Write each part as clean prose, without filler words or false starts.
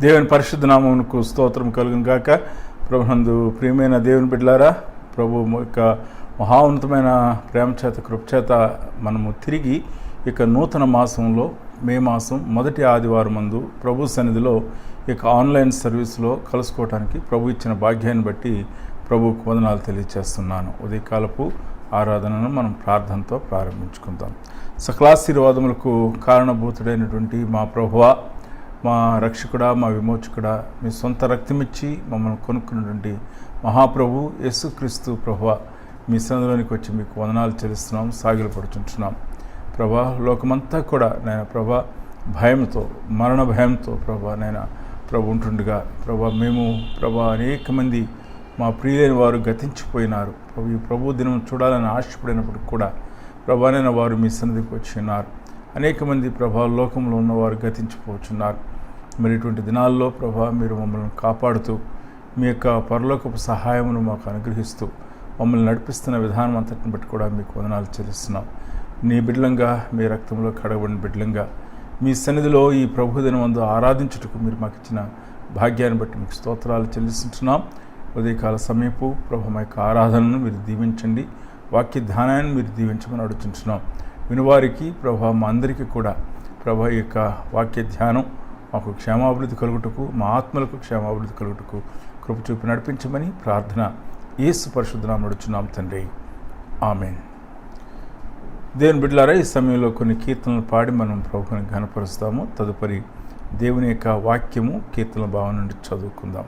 దేవుని పరిశుద్ధ నామమునకు స్తోత్రం కలుగును గాక. ప్రభునందు ప్రియమైన దేవుని బిడ్డలారా, ప్రభు యొక్క మహోన్నతమైన ప్రేమ చేత కృప చేత మనము తిరిగి ఇక నూతన మాసంలో మే మాసం మొదటి ఆదివారం మందు ప్రభు సన్నిధిలో ఇక ఆన్లైన్ సర్వీస్లో కలుసుకోవడానికి ప్రభు ఇచ్చిన భాగ్యాన్ని బట్టి ప్రభువుకు వందనాలు తెలియజేస్తున్నాను. ఉదయకాలపు ఆరాధనను మనం ప్రార్థనతో ప్రారంభించుకుందాం. సకలాశీర్వాదములకు కారణభూతుడైనటువంటి మా ప్రభువా, మా రక్షకుడా, మా విమోచకుడా, మీ సొంత రక్తమిచ్చి మమ్మల్ని కొనుక్కున్నటువంటి మహాప్రభు యేసుక్రీస్తు ప్రభువా, మీ సన్నిధిలోనికి వచ్చి మీకు వందనాలు చెల్లిస్తున్నాం, సాగిలపడుచుంటున్నాం. ప్రభా, లోకమంతా కూడా నేను ప్రభా భయంతో, మరణ భయంతో ప్రభా నేను ప్రభు ఉంటుండగా ప్రభా మేము ప్రభా అనేక మంది మా ప్రియులైన వారు గతించిపోయినారు. ఈ ప్రభు దినం చూడాలని ఆశపడినప్పటికి కూడా ప్రభానైన వారు మీ సన్నిధికి వచ్చి ఉన్నారు. అనేక మంది ప్రభా లోకంలో ఉన్నవారు గతించిపోతున్నారు. మరి ఇటువంటి దినాల్లో ప్రభా మీరు మమ్మల్ని కాపాడుతూ మీ యొక్క పరలోకపు సహాయమును మాకు అనుగ్రహిస్తూ మమ్మల్ని నడిపిస్తున్న విధానం అంతటిని బట్టి కూడా మీకు వందనాలు చెల్లిస్తున్నాం. నీ బిడ్డలంగా, మీ రక్తంలో కడగబడిన బిడ్డలంగా మీ సన్నిధిలో ఈ ప్రభు దినమందు ఆరాధించుటకు మీరు మాకు ఇచ్చిన భాగ్యాన్ని బట్టి మీకు స్తోత్రాలు చెల్లిస్తుంటున్నాం. ఉదయకాల సమయపు ప్రభు మా యొక్క ఆరాధనను మీరు దీవించండి, వాక్య ధ్యానాన్ని మీరు దీవించమని అడుగుతుంటున్నాం. వినువారికి ప్రభా మా అందరికీ కూడా ప్రభా యొక్క వాక్య ధ్యానం మాకు క్షేమాభివృద్ధి కలుగుటకు, మా ఆత్మలకు క్షేమాభివృద్ధి కలుగుటకు కృప చూపి నడిపించమని ప్రార్థన యేసు పరిశుద్ధనామమున అడుగుచున్నాం తండ్రి, ఆమేన్. దేవుని బిడ్డలారా, ఈ సమయంలో కొన్ని కీర్తనలు పాడి మనం ప్రభువుని ఘనపరుస్తాము. తదుపరి దేవుని యొక్క వాక్యము కీర్తనల భావం నుండి చదువుకుందాం.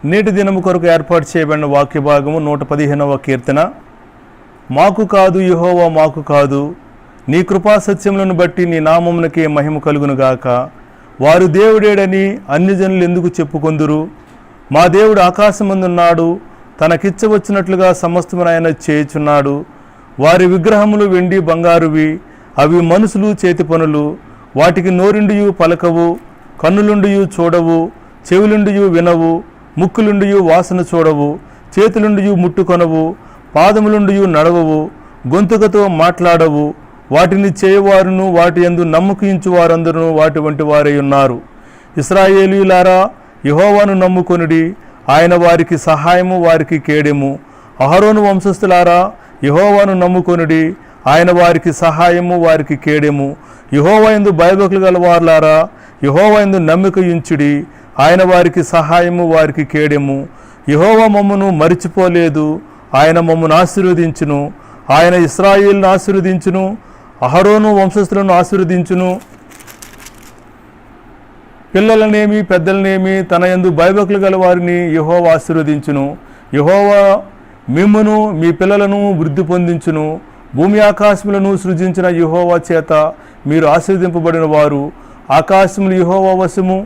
నేటి దినము కొరకు ఏర్పాటు చేయబడిన వాక్య భాగము 115వ కీర్తన. మాకు కాదు యెహోవా మాకు కాదు, నీ కృపా సత్యములను బట్టి నీ నామమునకే మహిమ కలుగునుగాక. వారు దేవుడేడని అన్యజనులు ఎందుకు చెప్పుకొందురు? మా దేవుడు ఆకాశమందున్నాడు, తనకిచ్చవచ్చినట్లుగా సమస్తమును ఆయన చేయుచున్నాడు. వారి విగ్రహములు వెండి బంగారువి, అవి మనుషులు చేతి పనులు. వాటికి నోరుండియు పలకవు, కన్నులుండియు చూడవు, చెవులుండియు వినవు, ముక్కులుండియు వాసన చూడవు, చేతులుండియు ముట్టుకొనవు, పాదములుండియు నడవవు, గొంతుకతో మాట్లాడవు. వాటిని చేయవారును వాటి యందు నమ్మకించు వారందరూ వాటి వంటి వారై ఉన్నారు. ఇశ్రాయేలీయులారా, యెహోవాను నమ్ముకొనుడి, ఆయన వారికి సహాయము వారికి కేడెము. అహరోను వంశస్థులారా, యెహోవాను నమ్ముకొనుడి, ఆయన వారికి సహాయము వారికి కేడెము. యెహోవా యందు భయభక్తులు గలవారులారా, యెహోవా యందు నమ్మిక ఉంచుడి, ఆయన వారికి సహాయము వారికి కేడెము. యెహోవా మమ్మను మరిచిపోలేదు, ఆయన మమ్మను ఆశీర్వదించును. ఆయన ఇశ్రాయేలును ఆశీర్వదించును, అహరోను వంశస్థులను ఆశీర్వదించును. పిల్లలనేమి పెద్దలనేమి తన యందు భయభక్తులు గల వారిని యెహోవా ఆశీర్వదించును. యెహోవా మిమ్మును మీ పిల్లలను వృద్ధి పొందించును. భూమి ఆకాశములను సృజించిన యెహోవా చేత మీరు ఆశీర్వదింపబడిన వారు. ఆకాశములు యెహోవా వశము,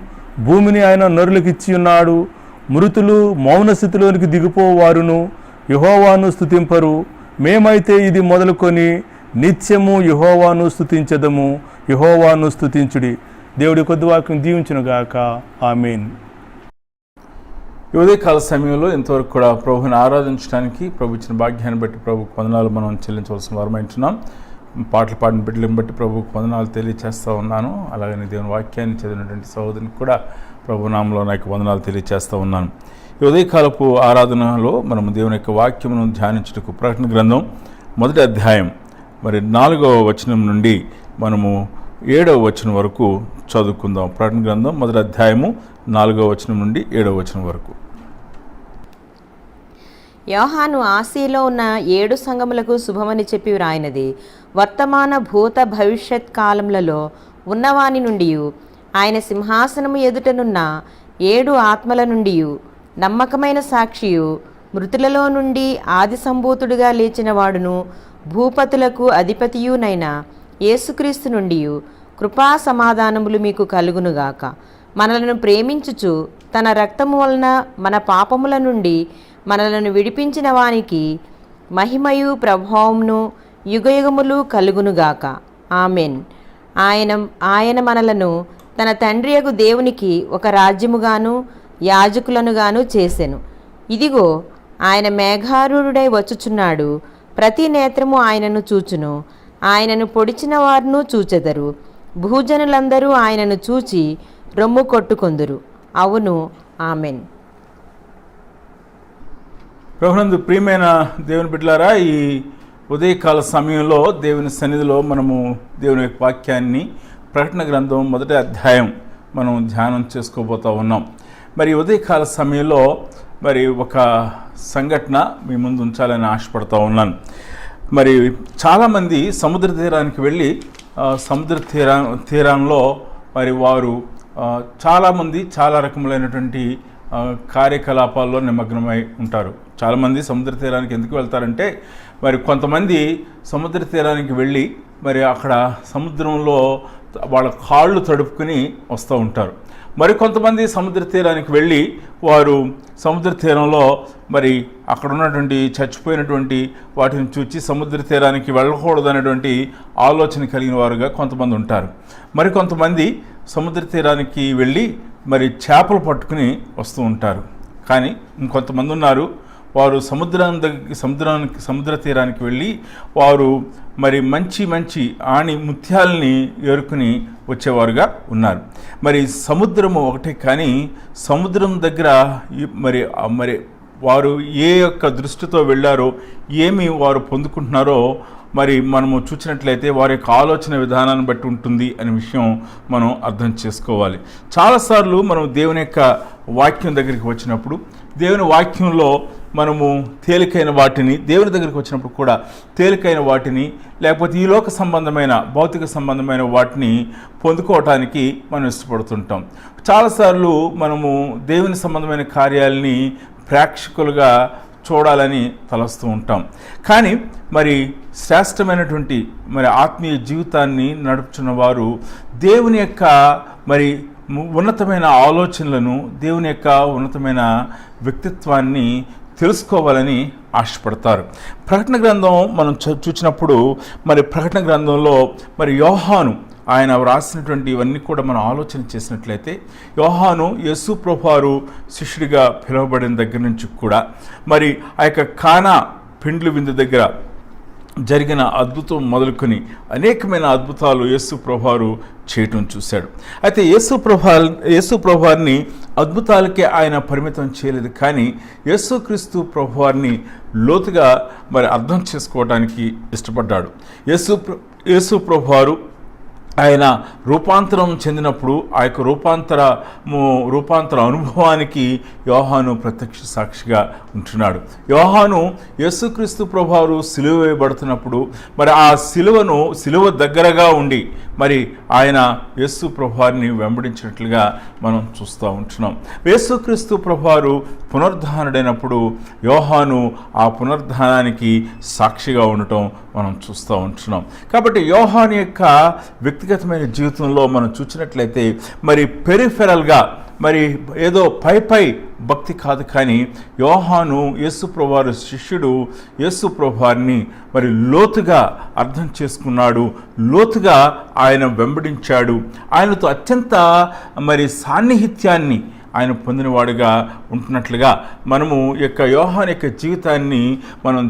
భూమిని ఆయన నరులకిచ్చి ఉన్నాడు. మృతులు మౌన స్థితిలోనికి దిగిపోవారును యెహోవాను స్తుతింపరు. మేమైతే ఇది మొదలుకొని నిత్యము యెహోవాను స్తుతించదము. యెహోవాను స్తుతించుడి. దేవుడి కొద్ది వాక్యం దీవించునుగాక. ఆమేన్. ఈ ఉదయకాల సమయంలో ఇంతవరకు కూడా ప్రభుని ఆరాధించడానికి ప్రభు ఇచ్చిన భాగ్యాన్ని బట్టి ప్రభుకు వందనాలు మనం చెల్లించవలసిన వారమైంటున్నాం. పాటలు పాడిన బిడ్డలను బట్టి ప్రభుకు వందనాలు తెలియచేస్తూ ఉన్నాను. అలాగని దేవుని వాక్యాన్ని చదివినటువంటి సహోదరునికి కూడా ప్రభు నామంలో నాకు వందనాలు తెలియచేస్తూ ఉన్నాను. ఈ ఉదయకాలపు ఆరాధనలో మనము దేవుని యొక్క వాక్యమును ధ్యానించుటకు ప్రకటన గ్రంథం 1వ అధ్యాయం 4వ వచనం నుండి మనము 7వ వచనం వరకు చదువుకుందాం. ప్రకటన గ్రంథం 1వ అధ్యాయము 4వ వచనం నుండి 7వ వచనం వరకు. యోహాను ఆసియాలో ఉన్న 7 సంఘములకు శుభమని చెప్పి వ్రాయినది. వర్తమాన భూత భవిష్యత్ కాలములలో ఉన్నవాని నుండి, ఆయన సింహాసనము ఎదుటనున్న 7 ఆత్మల నుండి, నమ్మకమైన సాక్షియు, మృతులలో నుండి ఆది సంభూతుడిగా లేచిన వాడును, భూపతులకు అధిపతియునైన యేసుక్రీస్తు నుండి కృపా సమాధానములు మీకు కలుగునుగాక. మనలను ప్రేమించుచు తన రక్తము వలన మన పాపముల నుండి మనలను విడిపించిన వానికి మహిమయు ప్రభావమును యుగయుగములు కలుగునుగాక. ఆమెన్. ఆయన మనలను తన తండ్రియగు దేవునికి ఒక రాజ్యముగాను యాజకులనుగాను చేసెను. ఇదిగో, ఆయన మేఘారూఢుడై వచ్చుచున్నాడు. ప్రతి నేత్రము ఆయనను చూచును. ఆయనను పొడిచిన వారును చూచెదరు. భూజనులందరూ ఆయనను చూచి రొమ్ము కొట్టుకొందురు. అవును, ఆమెన్. ప్రభునందు ప్రియమైన దేవుని బిడ్డలారా, ఈ ఉదయకాల సమయంలో దేవుని సన్నిధిలో మనము దేవుని యొక్క వాక్యాన్ని ప్రకటన గ్రంథం 1వ అధ్యాయం మనం ధ్యానం చేసుకోబోతూ ఉన్నాం. మరి ఉదయకాల సమయంలో ఒక సంఘటన మీ ముందు ఉంచాలని ఆశపడుతూ ఉన్నాను. మరి చాలామంది సముద్ర తీరానికి వెళ్ళి సముద్ర తీరంలో వారు చాలామంది చాలా రకములైనటువంటి కార్యకలాపాల్లో నిమగ్నమై ఉంటారు. చాలామంది సముద్ర తీరానికి ఎందుకు వెళ్తారంటే, కొంతమంది సముద్ర తీరానికి వెళ్ళి అక్కడ సముద్రంలో వాళ్ళ కాళ్ళు తడుపుకుని వస్తూ ఉంటారు. కొంతమంది సముద్ర తీరానికి వెళ్ళి వారు సముద్ర తీరంలో అక్కడ ఉన్నటువంటి చచ్చిపోయినటువంటి వాటిని చూచి సముద్ర తీరానికి వెళ్ళకూడదు అనేటువంటి ఆలోచన కలిగిన వారుగా కొంతమంది ఉంటారు. కొంతమంది సముద్ర తీరానికి వెళ్ళి చేపలు పట్టుకుని వస్తూ ఉంటారు. కానీ ఇంకొంతమంది ఉన్నారు, వారు సముద్ర తీరానికి వెళ్ళి వారు మంచి మంచి ముత్యాలని ఏరుకుని వచ్చేవారుగా ఉన్నారు. సముద్రము ఒకటే, కానీ సముద్రం దగ్గర వారు ఏ యొక్క దృష్టితో వెళ్ళారో, ఏమి వారు పొందుకుంటున్నారో మరి మనము చూసినట్లయితే వారి యొక్క ఆలోచన విధానాన్ని బట్టి ఉంటుంది అనే విషయం మనం అర్థం చేసుకోవాలి. చాలాసార్లు మనం దేవుని యొక్క వాక్యం దగ్గరికి వచ్చినప్పుడు, దేవుని వాక్యంలో మనము తేలికైన వాటిని, దేవుని దగ్గరికి వచ్చినప్పుడు కూడా తేలికైన వాటిని, లేకపోతే ఈ లోక సంబంధమైన భౌతిక సంబంధమైన వాటిని పొందుకోవటానికి మనం ఇష్టపడుతుంటాం. చాలాసార్లు మనము దేవుని సంబంధమైన కార్యాలని ప్రేక్షకులుగా చూడాలని తలస్తూ ఉంటాం. కానీ మరి శ్రేష్టమైనటువంటి మరి ఆత్మీయ జీవితాన్ని నడుపుతున్న వారు దేవుని యొక్క మరి ఉన్నతమైన ఆలోచనలను, దేవుని యొక్క ఉన్నతమైన వ్యక్తిత్వాన్ని తెలుసుకోవాలని ఆశపడతారు. ప్రకటన గ్రంథం మనం చూసినప్పుడు మరి ప్రకటన గ్రంథంలో మరి యోహాను ఆయన వ్రాసినటువంటి ఇవన్నీ కూడా మనం ఆలోచన చేసినట్లయితే, యోహాను యేసు ప్రభువారు శిష్యుడిగా పిలువబడిన దగ్గర నుంచి కూడా మరి ఆ యొక్క కానా పెండ్లి విందు దగ్గర జరిగిన అద్భుతం మొదలుకొని అనేకమైన అద్భుతాలు యేసు ప్రభువారు చేయటం చూశాడు. అయితే యేసు ప్రభువారిని అద్భుతాలకే ఆయన పరిమితం చేయలేదు, కానీ యేసుక్రీస్తు ప్రభువారిని లోతుగా మరి అర్థం చేసుకోవడానికి ఇష్టపడ్డాడు. యేసు ప్రభువారు ఆయన రూపాంతరం చెందినప్పుడు ఆ యొక్క రూపాంతర అనుభవానికి యోహాను ప్రత్యక్ష సాక్షిగా ఉంటున్నాడు. యోహాను యేసుక్రీస్తు ప్రభువారు సిలువ వేయబడుతున్నప్పుడు మరి ఆ సిలువ దగ్గరగా ఉండి మరి ఆయన యేసు ప్రభువారిని వెంబడించినట్లుగా మనం చూస్తూ ఉంటున్నాం. యేసుక్రీస్తు ప్రభువారు పునరుద్ధానుడైనప్పుడు యోహాను ఆ పునరుద్ధానానికి సాక్షిగా ఉండటం మనం చూస్తూ ఉంటున్నాం. కాబట్టి యోహాను యొక్క వ్యక్తిగతమైన జీవితంలో మనం చూసినట్లయితే మరి పెరిఫెరల్గా మరి ఏదో పై భక్తి కాదు, కానీ యోహాను యేసు ప్రభువారి శిష్యుడు యేసు ప్రభువారిని మరి లోతుగా అర్థం చేసుకున్నాడు, లోతుగా ఆయన వెంబడించాడు, ఆయనతో అత్యంత మరి సాన్నిహిత్యాన్ని ఆయన పొందినవాడుగా ఉంటున్నట్లుగా మనము యొక్క యోహాను యొక్క జీవితాన్ని మనం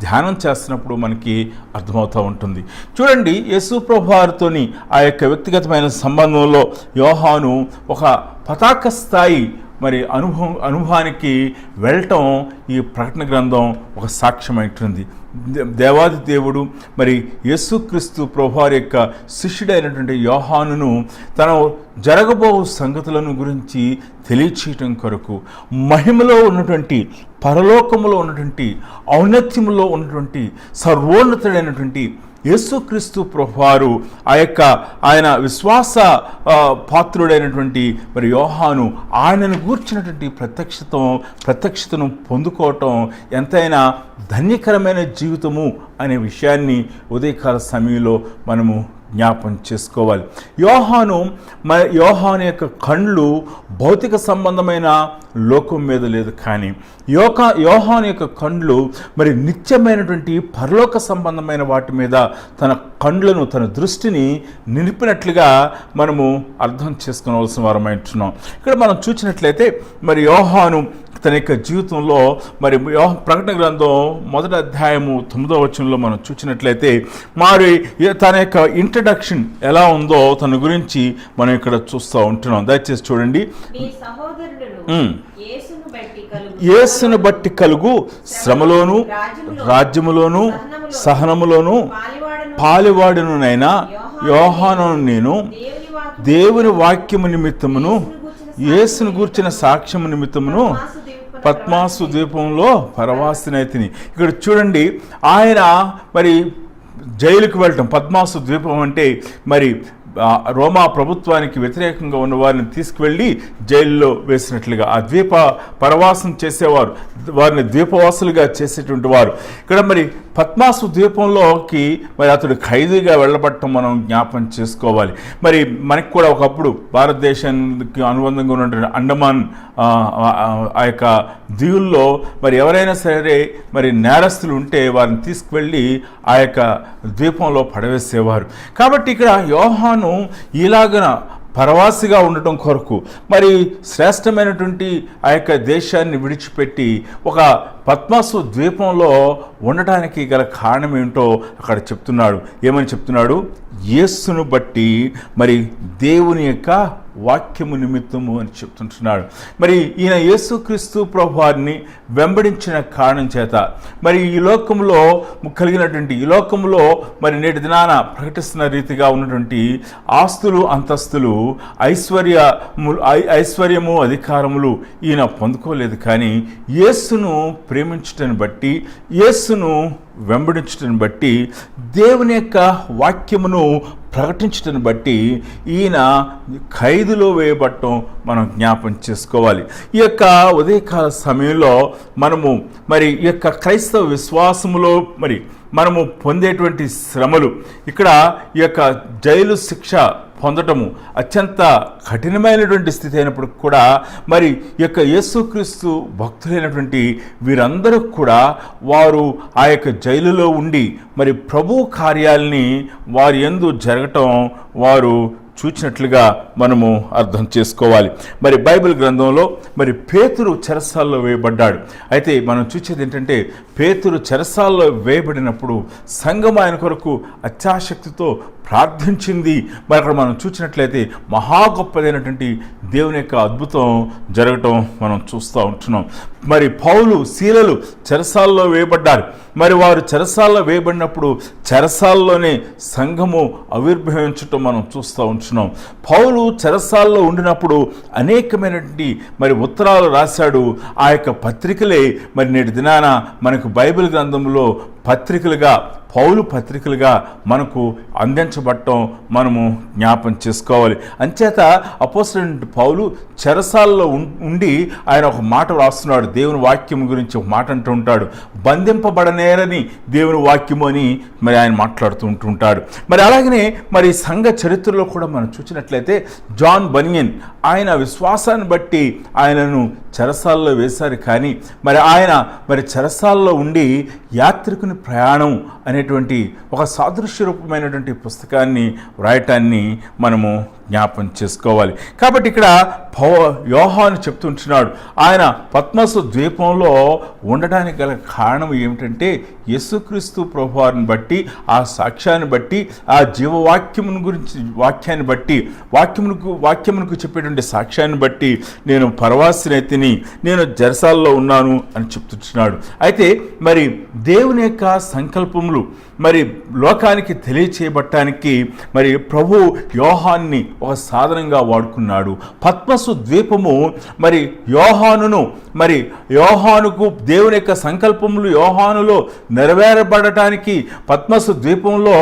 ధ్యానం చేస్తున్నప్పుడు మనకి అర్థమవుతూ ఉంటుంది. చూడండి, యేసు ప్రభువారితోని ఆ యొక్క వ్యక్తిగతమైన సంబంధంలో యోహాను ఒక పతాక స్థాయి మరి అనుభవానికి వెళ్ళటం ఈ ప్రకటన గ్రంథం ఒక సాక్ష్యమైంటుంది. దేవాది దేవుడు మరి యేసుక్రీస్తు ప్రభువారి యొక్క శిష్యుడైనటువంటి యోహానును తన జరగబో సంగతులను గురించి తెలియచేయటం కొరకు మహిమలో ఉన్నటువంటి, పరలోకములో ఉన్నటువంటి, ఔన్నత్యములో ఉన్నటువంటి సర్వోన్నతుడైనటువంటి యేసుక్రీస్తు ప్రభువారు ఆయన విశ్వాస పాత్రుడైనటువంటి మరి యోహాను ఆయనను గూర్చినటువంటి ప్రత్యక్షతను పొందుకోవటం ఎంతైనా ధన్యకరమైన జీవితము అనే విషయాన్ని ఉదయకాల సమయంలో మనము జ్ఞాపం చేసుకోవాలి. యోహాను యొక్క కళ్ళు భౌతిక సంబంధమైన లోకం మీద లేదు, కానీ యోహాను యొక్క కళ్ళు మరి నిత్యమైనటువంటి పరలోక సంబంధమైన వాటి మీద తన కండ్లను, తన దృష్టిని నిలిపినట్లుగా మనము అర్థం చేసుకోవాల్సిన వారమైంటున్నాం. ఇక్కడ మనం చూసినట్లయితే మరి యోహాను తన యొక్క జీవితంలో మరి ప్రకటన గ్రంథం 1వ అధ్యాయము 9వ వచనంలో మనం చూసినట్లయితే మరి తన యొక్క ఇంట్రడక్షన్ ఎలా ఉందో తన గురించి మనం ఇక్కడ చూస్తూ ఉంటున్నాం. దయచేసి చూడండి. యేసును బట్టి కలుగు శ్రమలోను, రాజ్యములోను, సహనములోను పాలివాడునైనా యోహానును నేను దేవుని వాక్యము నిమిత్తమును, యేసును గూర్చిన సాక్ష్యము నిమిత్తమును పద్మాసు ద్వీపంలో పరవాసినైతిని. ఇక్కడ చూడండి, ఆయన మరి జైలుకు వెళ్ళటం. పద్మాసు ద్వీపం అంటే మరి రోమా ప్రభుత్వానికి వ్యతిరేకంగా ఉన్న వారిని తీసుకువెళ్ళి జైల్లో వేసినట్లుగా ఆ ద్వీప పరవాసం చేసేవారు, వారిని ద్వీపవాసులుగా చేసేటువంటి వారు. ఇక్కడ మరి పద్మాసు ద్వీపంలోకి మరి అతడు ఖైదీగా వెళ్ళబట్టడం మనం జ్ఞాపం చేసుకోవాలి. మరి మనకి కూడా ఒకప్పుడు భారతదేశానికి అనుబంధంగా ఉన్నటువంటి అండమాన్ ఆ యొక్క దీవుల్లో మరి ఎవరైనా సరే మరి నేరస్తులు ఉంటే వారిని తీసుకువెళ్ళి ఆ యొక్క ద్వీపంలో పడవేసేవారు. కాబట్టి ఇక్కడ యోహాను ఇలాగన పరవాసిగా ఉండటం కొరకు మరి శ్రేష్టమైనటువంటి ఆ యొక్క దేశాన్ని విడిచిపెట్టి ఒక పద్మసు ద్వీపంలో ఉండటానికి గల కారణం ఏంటో అక్కడ చెప్తున్నాడు. ఏమని చెప్తున్నాడు? యేసును బట్టి మరి దేవుని యొక్క వాక్యము నిమిత్తము అని చెప్తుంటున్నాడు. మరి ఈయన యేసుక్రీస్తు ప్రభువారిని వెంబడించిన కారణం చేత మరి ఈ లోకంలో కలిగినటువంటి ఈ లోకంలో మరి నేటి దినాన ప్రకటిస్తున్న రీతిగా ఉన్నటువంటి ఆస్తులు, అంతస్తులు, ఐశ్వర్యము, అధికారములు ఈయన పొందుకోలేదు. కానీ యేసును ప్రేమించటాన్ని బట్టి, యేసును వెంబడించటం బట్టి, దేవుని యొక్క వాక్యమును ప్రకటించటం బట్టి ఈయన ఖైదులో వేయబడటం మనం జ్ఞాపం చేసుకోవాలి. ఈ యొక్క ఉదయకాల సమయంలో మనము మరి ఈ యొక్క క్రైస్తవ విశ్వాసములో మరి మనము పొందేటువంటి శ్రమలు, ఇక్కడ ఈ యొక్క జైలు శిక్ష పొందటము అత్యంత కఠినమైనటువంటి స్థితి అయినప్పుడు కూడా మరి ఈ యొక్క యేసుక్రీస్తు భక్తులైనటువంటి వీరందరూ కూడా వారు ఆ యొక్క జైలులో ఉండి మరి ప్రభు కార్యాలని వారి యందు జరగటం వారు చూచినట్లుగా మనము అర్థం చేసుకోవాలి. మరి బైబిల్ గ్రంథంలో మరి పేతురు చెరసాల్లో వేయబడ్డాడు. అయితే మనం చూసేది ఏంటంటే, పేతురు చెరసాల్లో వేయబడినప్పుడు సంఘం ఆయన కొరకు అత్యాసక్తితో ప్రార్థించింది. మరి అక్కడ మనం చూసినట్లయితే మహా గొప్పదైనటువంటి దేవుని యొక్క అద్భుతం జరగటం మనం చూస్తూ ఉంటున్నాం. మరి పౌలు, శీలలు చెరసాల్లో వేయబడ్డారు. మరి వారు చెరసాల్లో వేయబడినప్పుడు చెరసాల్లోనే సంఘము ఆవిర్భవించటం మనం చూస్తూ ఉంటున్నాం. పౌలు చెరసాల్లో ఉండినప్పుడు అనేకమైనటువంటి మరి ఉత్తరాలు రాశాడు. ఆ యొక్క పత్రికలే మరి నేటి దినాన మనకు బైబిల్ గ్రంథంలో పత్రికలుగా, పౌలు పత్రికలుగా మనకు అందించబడటం మనము జ్ఞాపం చేసుకోవాలి. అంచేత అపోస్తలుడైన పౌలు చెరసాల్లో ఉండి ఆయన ఒక మాట రాస్తున్నాడు. దేవుని వాక్యం గురించి ఒక మాట అంటూ ఉంటాడు, బంధింపబడనేరని దేవుని వాక్యము అని మరి ఆయన మాట్లాడుతూ ఉంటుంటాడు. మరి అలాగనే మరి సంఘ చరిత్రలో కూడా మనం చూసినట్లయితే జాన్ బనియన్ ఆయన విశ్వాసాన్ని బట్టి ఆయనను చెరసాల్లో వేశారు. కానీ మరి ఆయన మరి చెరసాల్లో ఉండి యాత్రికుని ప్రయాణం అనేటువంటి ఒక సాదృశ్య రూపమైనటువంటి పుస్తకాన్ని వ్రాయటాన్ని మనము జ్ఞాపం చేసుకోవాలి. కాబట్టి ఇక్కడ యోహాను చెప్తుంటున్నాడు, ఆయన పద్మసు ద్వీపంలో ఉండడానికి గల కారణం ఏమిటంటే యేసుక్రీస్తు ప్రభువారిని బట్టి, ఆ సాక్ష్యాన్ని బట్టి, ఆ జీవవాక్యమును గురించి వాక్యాన్ని బట్టి, వాక్యమునకు చెప్పేటువంటి సాక్ష్యాన్ని బట్టి నేను పరవాసినైతిని, నేను జెరసాల్లో ఉన్నాను అని చెప్తున్నాడు. అయితే మరి దేవుని యొక్క సంకల్పములు మరి లోకానికి తెలియచేయబట్టానికి మరి ప్రభు యోహాన్ని ఒక సాధనంగా వాడుకున్నాడు. పద్మసు ద్వీపము మరి యోహానుకు దేవుని యొక్క సంకల్పములు యోహానులో నెరవేరబడటానికి పద్మసు ద్వీపంలో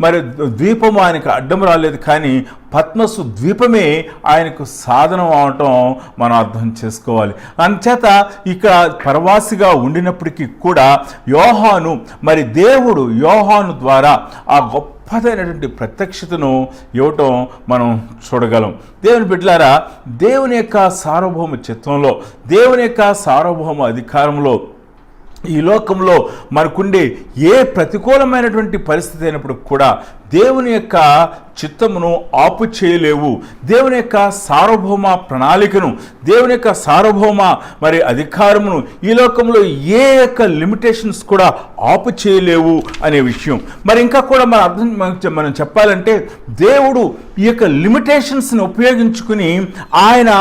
మరి ద్వీపము ఆయనకు అడ్డం రాలేదు. కానీ పద్మసు ద్వీపమే ఆయనకు సాధనం అవటం మనం అర్థం చేసుకోవాలి. అందుచేత ఇక్కడ పరవాసిగా ఉండినప్పటికీ కూడా యోహాను మరి దేవుడు యోహాను ద్వారా ఆ గొప్పదైనటువంటి ప్రత్యక్షతను ఇవ్వటం మనం చూడగలం. దేవుని బిడ్డలారా, దేవుని యొక్క సార్వభౌమ చిత్తంలో, దేవుని యొక్క సార్వభౌమ అధికారంలో ఈ లోకంలో మనకుండే ఏ ప్రతికూలమైనటువంటి పరిస్థితి అయినప్పుడు కూడా దేవుని యొక్క చిత్తమును ఆపు చేయలేవు. దేవుని యొక్క సార్వభౌమ ప్రణాళికను, దేవుని యొక్క సార్వభౌమ మరి అధికారమును ఈ లోకంలో ఏ యొక్క లిమిటేషన్స్ కూడా ఆపు చేయలేవు అనే విషయం. మరి ఇంకా కూడా మనం చెప్పాలంటే దేవుడు ఈ యొక్క లిమిటేషన్స్ని ఉపయోగించుకుని ఆయన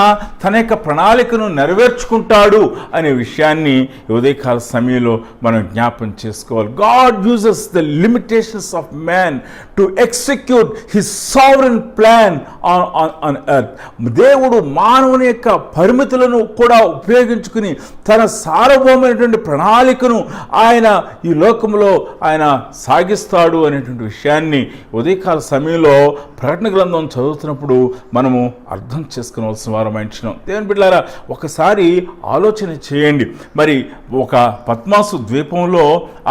తన యొక్క ప్రణాళికను నెరవేర్చుకుంటాడు అనే విషయాన్ని ఉదయకాల సమయంలో మనం జ్ఞాపం చేసుకోవాలి. God uses the limitations of man to execute his sovereign plan on earth. దేవుడు మానవుని యొక్క పరిమితులను కూడా ఉపయోగించుకుని తన సార్వభౌమైనటువంటి ప్రణాళికను ఆయన ఈ లోకంలో ఆయన సాగిస్తాడు అనేటువంటి విషయాన్ని ఉదయకాల సమయంలో ప్రకటన గ్రంథం చదువుతున్నప్పుడు మనము అర్థం చేసుకోవాల్సిన వారమైంటున్నాం. దేవుని బిడ్డలారా, ఒకసారి ఆలోచన చేయండి. మరి ఒక పద్మసు ద్వీపంలో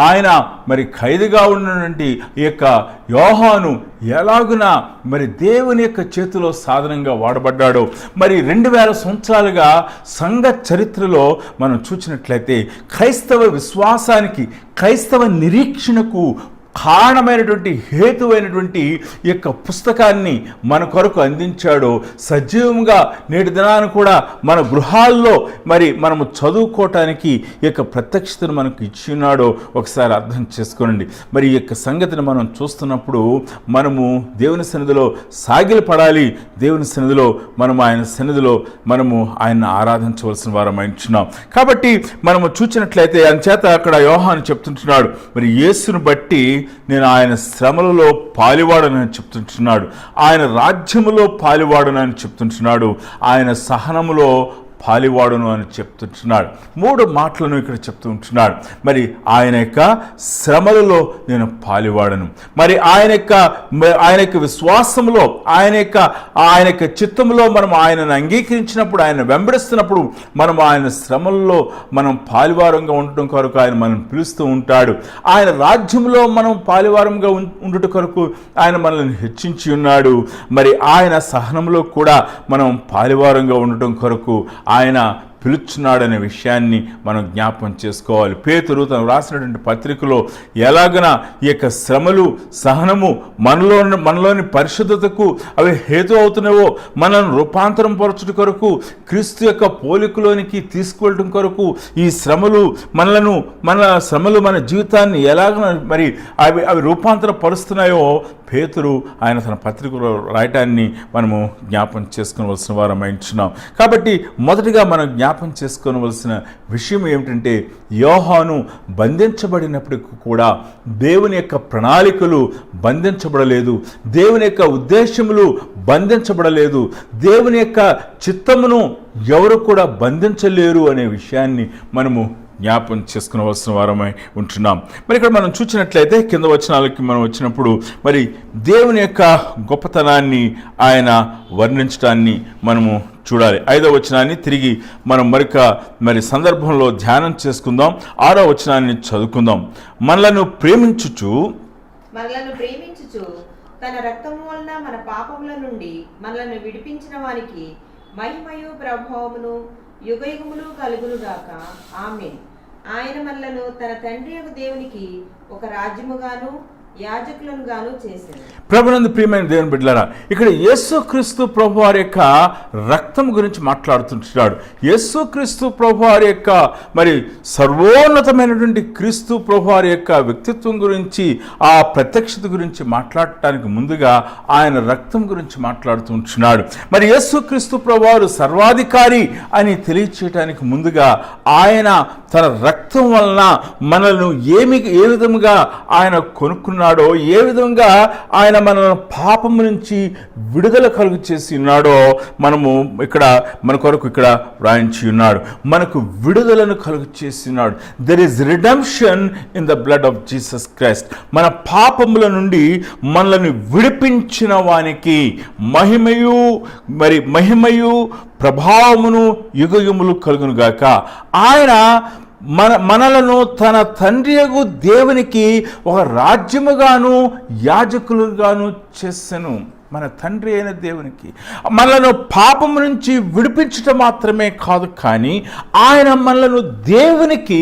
ఆయన మరి ఖైదుగా ఉన్నటువంటి ఈ యొక్క యోహాను ఎలాగున మరి దేవుని యొక్క చేతిలో సాధనంగా వాడబడ్డాడో, మరి 2000 సంవత్సరాలుగా సంఘ చరిత్రలో మనం చూసినట్లయితే క్రైస్తవ విశ్వాసానికి, క్రైస్తవ నిరీక్షణకు కారణమైనటువంటి హేతువైనటువంటి ఈ యొక్క పుస్తకాన్ని మన కొరకు అందించాడో సజీవంగా నేటి దినాన్ని కూడా మన గృహాల్లో మరి మనము చదువుకోవటానికి ఈ యొక్క ప్రత్యక్షతను మనకు ఇచ్చి ఉన్నాడో ఒకసారి అర్థం చేసుకోనండి. మరి ఈ యొక్క సంగతిని మనం చూస్తున్నప్పుడు మనము దేవుని సన్నిధిలో సాగిలపడాలి. దేవుని సన్నిధిలో మనము ఆయన సన్నిధిలో మనము ఆయన్ని ఆరాధించవలసిన వారం అంటున్నాం. కాబట్టి మనము చూసినట్లయితే అంచేత అక్కడ యోహాను చెప్తుంటున్నాడు, మరి యేసును బట్టి నేను ఆయన శ్రమలలో పాలివాడనని చెప్తుంటున్నాడు, ఆయన రాజ్యములో పాలివాడనని చెప్తుంటున్నాడు, ఆయన సహనములో పాలివాడును అని చెప్తుంటున్నాడు. 3 మాటలను ఇక్కడ చెప్తూ ఉంటున్నాడు. మరి ఆయన యొక్క శ్రమలలో నేను పాలివాడను, మరి ఆయన యొక్క విశ్వాసంలో ఆయన యొక్క చిత్తంలో మనం ఆయనను అంగీకరించినప్పుడు, ఆయన వెంబడిస్తున్నప్పుడు మనం ఆయన శ్రమల్లో మనం పాలివారంగా ఉండటం కొరకు ఆయన మనం పిలుస్తూ ఉంటాడు. ఆయన రాజ్యంలో మనం పాలివారంగా ఉండటం కొరకు ఆయన మనల్ని హెచ్చించి ఉన్నాడు. మరి ఆయన సహనంలో కూడా మనం పాలివారంగా ఉండటం కొరకు ఆయన పిలుచున్నాడనే విషయాన్ని మనం జ్ఞాపకం చేసుకోవాలి. పేతురు తను రాసినటువంటి పత్రికలో ఎలాగన ఈ యొక్క శ్రమలు సహనము మనలోని పరిశుద్ధతకు అవి హేతు అవుతున్నావో, మనల్ని రూపాంతరం పరచుట కొరకు, క్రీస్తు యొక్క పోలికలోనికి తీసుకువెళ్ళడం కొరకు ఈ శ్రమలు మన జీవితాన్ని ఎలాగన మరి అవి రూపాంతర పరుస్తున్నాయో పేతురు ఆయన తన పత్రికలో రాయటాన్ని మనము జ్ఞాపకం చేసుకోవలసిన వారం అయించున్నాం. కాబట్టి మొదటిగా మనం జ్ఞాపకం చేసుకోవలసిన విషయం ఏమిటంటే, యోహాను బంధించబడినప్పటికీ కూడా దేవుని యొక్క ప్రణాళికలు బంధించబడలేదు, దేవుని యొక్క ఉద్దేశములు బంధించబడలేదు, దేవుని యొక్క చిత్తమును ఎవరు కూడా బంధించలేరు అనే విషయాన్ని మనము జ్ఞాపకం చేసుకునవలసిన వారమై ఉంటున్నాం. మరి ఇక్కడ మనం చూసినట్లయితే కింద వచనాలకి మనం వచ్చినప్పుడు మరి దేవుని యొక్క గొప్పతనాన్ని ఆయన వర్ణించడాన్ని మనము చూడాలి. 5వ వచనాన్ని తిరిగి మనం మరి సందర్భంలో ధ్యానం చేసుకుందాం. 6వ వచనాన్ని చదువుకుందాం. మనలను ప్రేమించుచు తన రక్తము వలన మన పాపముల నుండి మనలను విడిపించిన వానికి మహిమయు ప్రభావమును యుగయుగములు కలుగునుగాక. ఆమేన్. ఆయన మనలను తన తండ్రి యొక్క దేవునికి ఒక రాజ్యముగాను యాజకులను గాను చేశారు. ప్రభునందు ప్రియమైన దేవుని బిడ్డలారా, ఇక్కడ యేసుక్రీస్తు ప్రభువారి యొక్క రక్తం గురించి మాట్లాడుతుంటున్నాడు. యేసుక్రీస్తు ప్రభువారి యొక్క మరి సర్వోన్నతమైనటువంటి క్రీస్తు ప్రభువారి యొక్క వ్యక్తిత్వం గురించి, ఆ ప్రత్యక్షత గురించి మాట్లాడటానికి ముందుగా ఆయన రక్తం గురించి మాట్లాడుతుంటున్నాడు. మరి యేసుక్రీస్తు ప్రభువారు సర్వాధికారి అని తెలియచేయటానికి ముందుగా ఆయన తన రక్తం వలన మనల్ని ఏ విధముగా ఆయన కొనుక్కున్నాడో, ఏ విధంగా ఆయన మనల్ని పాపము నుంచి విడుదల కలుగు చేసి ఉన్నాడో మనము మన కొరకు ఇక్కడ వ్రాయించి ఉన్నాడు. మనకు విడుదలను కలుగు చేసి ఉన్నాడు. There is redemption in the blood of Jesus Christ. మన పాపముల నుండి మనల్ని విడిపించిన వానికి మహిమయు ప్రభావమును యుగయుగములు కలుగునుగాక. ఆయన మనలను తన తండ్రియగు దేవునికి ఒక రాజ్యముగాను యాజకులుగాను చేసెను. మన తండ్రి అయిన దేవునికి మనలను పాపము నుంచి విడిపించటం మాత్రమే కాదు, కానీ ఆయన మనలను దేవునికి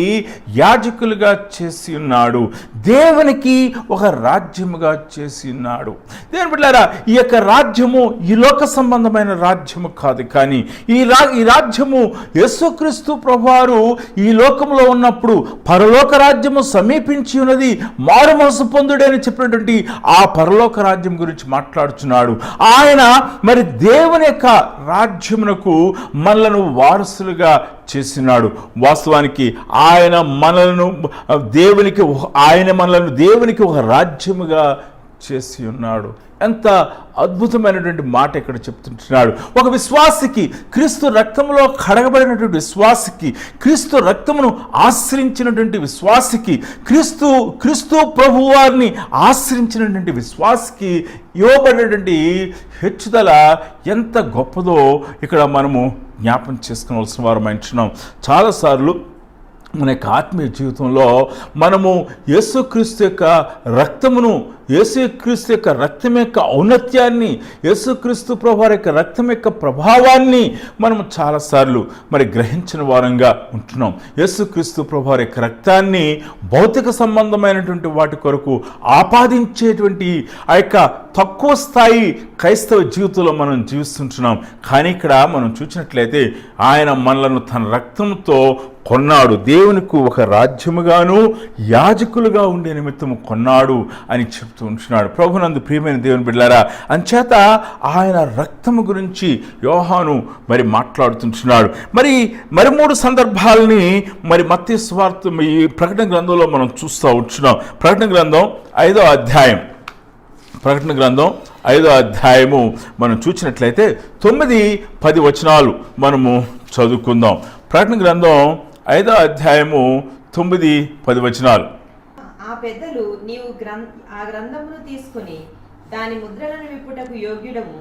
యాజకులుగా చేసి ఉన్నాడు, దేవునికి ఒక రాజ్యముగా చేసి ఉన్నాడు. దేవుని బిడ్డలారా, ఈ యొక్క రాజ్యము ఈ లోక సంబంధమైన రాజ్యము కాదు, కానీ ఈ రాజ్యము యేసుక్రీస్తు ప్రభువారు ఈ లోకంలో ఉన్నప్పుడు పరలోక రాజ్యము సమీపించి ఉన్నది, మారు మనసు పొందుడని చెప్పినటువంటి ఆ పరలోక రాజ్యం గురించి మాట్లాడుచున్నాడు. ఆయన మరి దేవుని యొక్క రాజ్యమునకు మనలను వారసులుగా చేసినాడు. వాస్తవానికి ఆయన మనలను దేవునికి ఒక రాజ్యముగా చేసి ఉన్నాడు. ఎంత అద్భుతమైనటువంటి మాట ఇక్కడ చెప్తుంటున్నాడు. ఒక విశ్వాసికి, క్రీస్తు రక్తంలో కడగబడినటువంటి విశ్వాసికి, క్రీస్తు రక్తమును ఆశ్రయించినటువంటి విశ్వాసికి, క్రీస్తు ప్రభువారిని ఆశ్రయించినటువంటి విశ్వాసికి ఇవ్వబడినటువంటి హెచ్చుదల ఎంత గొప్పదో ఇక్కడ మనము జ్ఞాపం చేసుకోవాల్సిన వారం అంటున్నాం. చాలాసార్లు మన యొక్క ఆత్మీయ జీవితంలో మనము యేసుక్రీస్తు యొక్క రక్తమును యేసుక్రీస్తు యొక్క రక్తం యొక్క ఔన్నత్యాన్ని, యేసుక్రీస్తు ప్రభువారి యొక్క రక్తం యొక్క ప్రభావాన్ని మనం చాలాసార్లు మరి గ్రహించిన వారంగా ఉంటున్నాం. యేసుక్రీస్తు ప్రభువారి యొక్క రక్తాన్ని భౌతిక సంబంధమైనటువంటి వాటి కొరకు ఆపాదించేటువంటి ఆ యొక్క తక్కువ స్థాయి క్రైస్తవ జీవితంలో మనం జీవిస్తుంటున్నాం. కానీ ఇక్కడ మనం చూసినట్లయితే ఆయన మనలను తన రక్తంతో కొన్నాడు, దేవునికి ఒక రాజ్యముగాను యాజకులుగా ఉండే నిమిత్తము కొన్నాడు అని చెప్తూ ఉంటున్నాడు. ప్రభునందు ప్రియమైన దేవుని బిడ్డలారా, అంచేత ఆయన రక్తము గురించి యోహాను మరి మాట్లాడుతుంటున్నాడు. మరి 3 సందర్భాలని మరి మత్తయి సువార్త ఈ ప్రకటన గ్రంథంలో మనం చూస్తూ ఉంటున్నాం. ప్రకటన గ్రంథం 5వ అధ్యాయం మనం చూసినట్లయితే 9-10 వచనాలు మనము చదువుకుందాం. ప్రకటన గ్రంథం 5వ అధ్యాయము 9-10 వచనాలు. ఆ పెద్దలు, నీవు ఆ గ్రంథమును తీసుకుని దాని ముద్రలను విప్పుటకు యోగ్యుడము,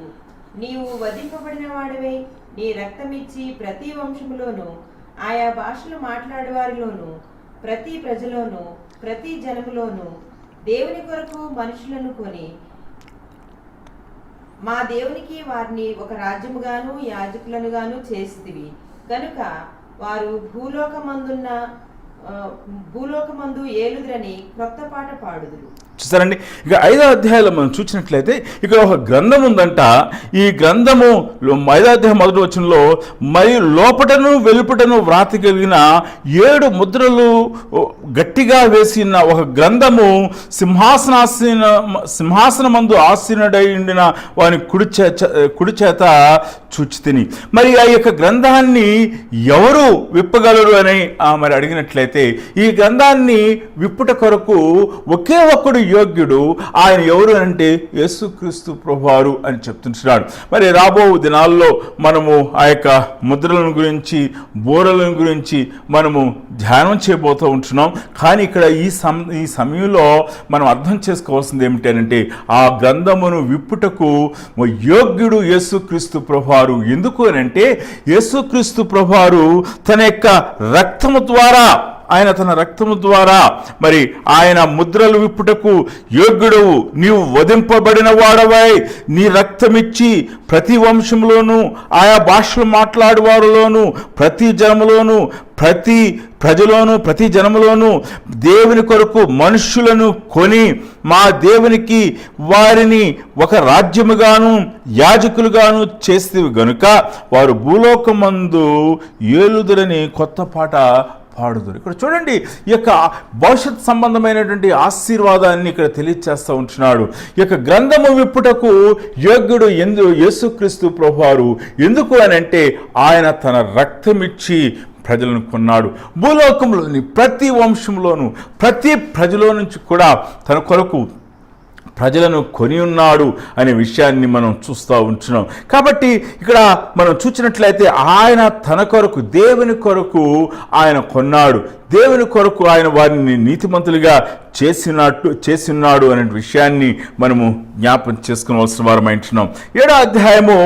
నీవు వధింపబడిన వాడివై నీ రక్తమిచ్చి ప్రతి వంశములోను ఆయా భాషలు మాట్లాడేవారిలోను ప్రతి ప్రజలోను ప్రతి జనములోను దేవుని కొరకు మనుషులను కొని మా దేవునికి వారిని ఒక రాజ్యముగాను యాజకులనుగాను చేసితివి కనుక వారు భూలోకమందు ఏలుదురని క్రొత్త పాట పాడుదురు. చూసారండి, ఇక 5వ అధ్యాయంలో మనం చూసినట్లయితే ఇక్కడ ఒక గ్రంథం ఉందంట. ఈ గ్రంథము 5వ అధ్యాయం 1వ వచనంలో మరియు లోపటను వెలుపటను వ్రాత కలిగిన 7 ముద్రలు గట్టిగా వేసిన ఒక గ్రంథము సింహాసనమందు ఆసీనుడై ఉండిన వాని కుడి చేత చూచితిని. మరి ఆ యొక్క గ్రంథాన్ని ఎవరు విప్పగలరు అని మరి అడిగినట్లయితే ఈ గ్రంథాన్ని విప్పుట కొరకు ఒకే ఒక్కడు యోగ్యుడు. ఆయన ఎవరు అంటే యేసుక్రీస్తు ప్రభువారు అని చెప్తున్నాడు. మరి రాబో దినాల్లో మనము ఆ యొక్క ముద్రలను గురించి, బోరలను గురించి మనము ధ్యానం చేయబోతూ ఉంటున్నాం. కానీ ఇక్కడ ఈ సమయంలో మనం అర్థం చేసుకోవాల్సింది ఏమిటంటే ఆ గ్రంథమును విప్పుటకు యోగ్యుడు యేసుక్రీస్తు ప్రభువారు. ఎందుకు అని అంటే యేసుక్రీస్తు ప్రభువారు తన యొక్క రక్తము ద్వారా మరి ఆయన ముద్రలు విప్పుటకు యోగ్యుడవు, నీవు వధింపబడిన వాడవై నీ రక్తమిచ్చి ప్రతి వంశంలోను ఆయా భాషలు మాట్లాడేవారిలోను ప్రతి జనములోను ప్రతి ప్రజలోను ప్రతి జనములోను దేవుని కొరకు మనుష్యులను కొని మా దేవునికి వారిని ఒక రాజ్యముగాను యాజకులుగాను చేసేవి గనుక వారు భూలోకమందు ఏలుదురని కొత్త పాట పాడుదురు. ఇక్కడ చూడండి, ఈ యొక్క భవిష్యత్ సంబంధమైనటువంటి ఆశీర్వాదాన్ని ఇక్కడ తెలియచేస్తూ ఉంటున్నాడు. ఈ యొక్క గ్రంథము విప్పుటకు యోగ్యుడు యేసుక్రీస్తు ప్రభువారు. ఎందుకు అని అంటే ఆయన తన రక్తమిచ్చి ప్రజలను కొన్నాడు. భూలోకంలోని ప్రతి వంశంలోను ప్రతి ప్రజలో నుంచి కూడా తన కొరకు ప్రజలను కొని ఉన్నాడు అనే విషయాన్ని మనం చూస్తూ ఉంటున్నాం. కాబట్టి ఇక్కడ మనం చూసినట్లయితే ఆయన తన కొరకు, దేవుని కొరకు ఆయన కొన్నాడు. దేవుని కొరకు ఆయన వారిని నీతిమంతులుగా చేసినాడు అనే విషయాన్ని మనము జ్ఞాపకం చేసుకోవాల్సిన వారం అంటున్నాం. 7వ అధ్యాయము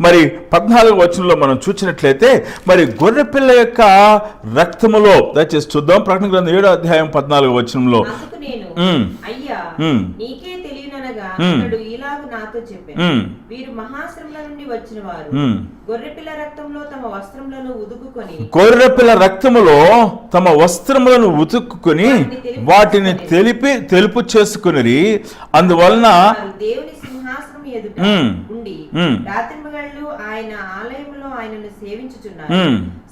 మరి 14వ వచనంలో మనం చూసినట్లయితే మరి గొర్రెపిల్ల యొక్క రక్తములో, దయచేసి చూద్దాం. ప్రకటన గ్రంథం 7వ అధ్యాయం 14వ వచనంలో, నాతో చెప్పాను, వీరు మహాశ్రమల నుండి వచ్చిన వారు గొర్రెపిల్ల రక్తంలో తమ వస్త్రములను ఉతుకుకొని, గొర్రెపిల్ల రక్తములో తమ వస్త్రములను ఉతుక్కుని వాటిని తెలుపు చేసుకుని, అందువలన దేవుని సింహాసనం ఎదుట ఉండి రాత్రింబగళ్ళు ఆయన ఆలయంలో ఆయనను సేవించుచున్నారు.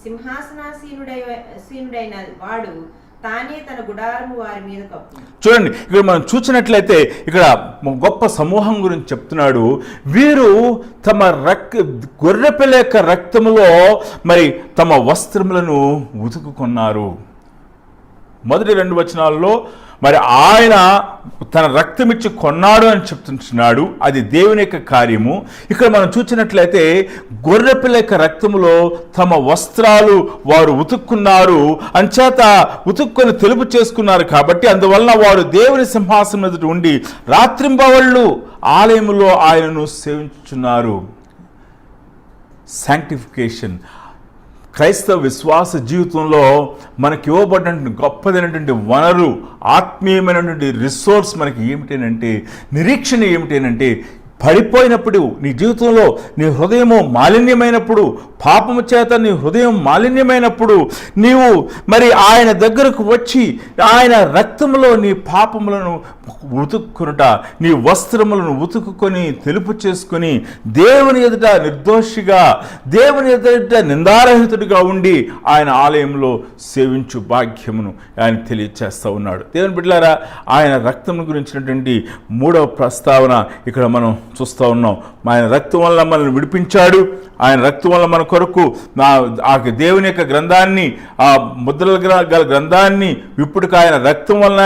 సింహాసనాసీనుడైన వాడు తానే తన గుడారము వారి మీద కప్పు. చూడండి, ఇక్కడ మనం చూసినట్లయితే ఇక్కడ గొప్ప సమూహం గురించి చెప్తున్నాడు. వీరు తమ గొర్రెపిల్ల యొక్క రక్తములో మరి తమ వస్త్రములను ఉతుకుకున్నారు. మొదటి 2 వచనాల్లో మరి ఆయన తన రక్తమిచ్చి కొన్నాడు అని చెప్తున్నాడు. అది దేవుని యొక్క కార్యము. ఇక్కడ మనం చూసినట్లయితే గొర్రెపిల్ల యొక్క రక్తములో తమ వస్త్రాలు వారు ఉతుక్కున్నారు. అంచేత ఉతుక్కొని తెలుపు చేసుకున్నారు. కాబట్టి అందువలన వారు దేవుని సింహాసనం ఎదుట ఉండి రాత్రింబవళ్ళు ఆలయములో ఆయనను సేవించుచున్నారు. శాంక్టిఫికేషన్, క్రైస్తవ విశ్వాస జీవితంలో మనకి ఇవ్వబడినటువంటి గొప్పదైనటువంటి వనరు, ఆత్మీయమైనటువంటి రిసోర్స్ మనకి ఏమిటేనంటే, నిరీక్షణ ఏమిటేనంటే, పడిపోయినప్పుడు నీ జీవితంలో నీ హృదయము మాలిన్యమైనప్పుడు, పాపము చేత నీ హృదయం మాలిన్యమైనప్పుడు నీవు మరి ఆయన దగ్గరకు వచ్చి ఆయన రక్తములో నీ పాపములను ఉతుక్కునుట, నీ వస్త్రములను ఉతుకుకొని తెలుపు చేసుకొని దేవుని ఎదుట నిర్దోషిగా, దేవుని ఎదుట నిందారహితుడిగా ఉండి ఆయన ఆలయంలో సేవించు భాగ్యమును ఆయన తెలియచేస్తూ ఉన్నాడు. దేవుని బిడ్డలారా, ఆయన రక్తం గురించినటువంటి 3వ ప్రస్తావన ఇక్కడ మనం చూస్తూ ఉన్నాం. ఆయన రక్తం వల్ల మనల్ని విడిపించాడు. ఆయన రక్తం వల్ల మన కొరకు ఆ దేవుని యొక్క గ్రంథాన్ని, ఆ ముద్రల గల గ్రంథాన్ని ఇప్పటికి ఆయన రక్తం వలన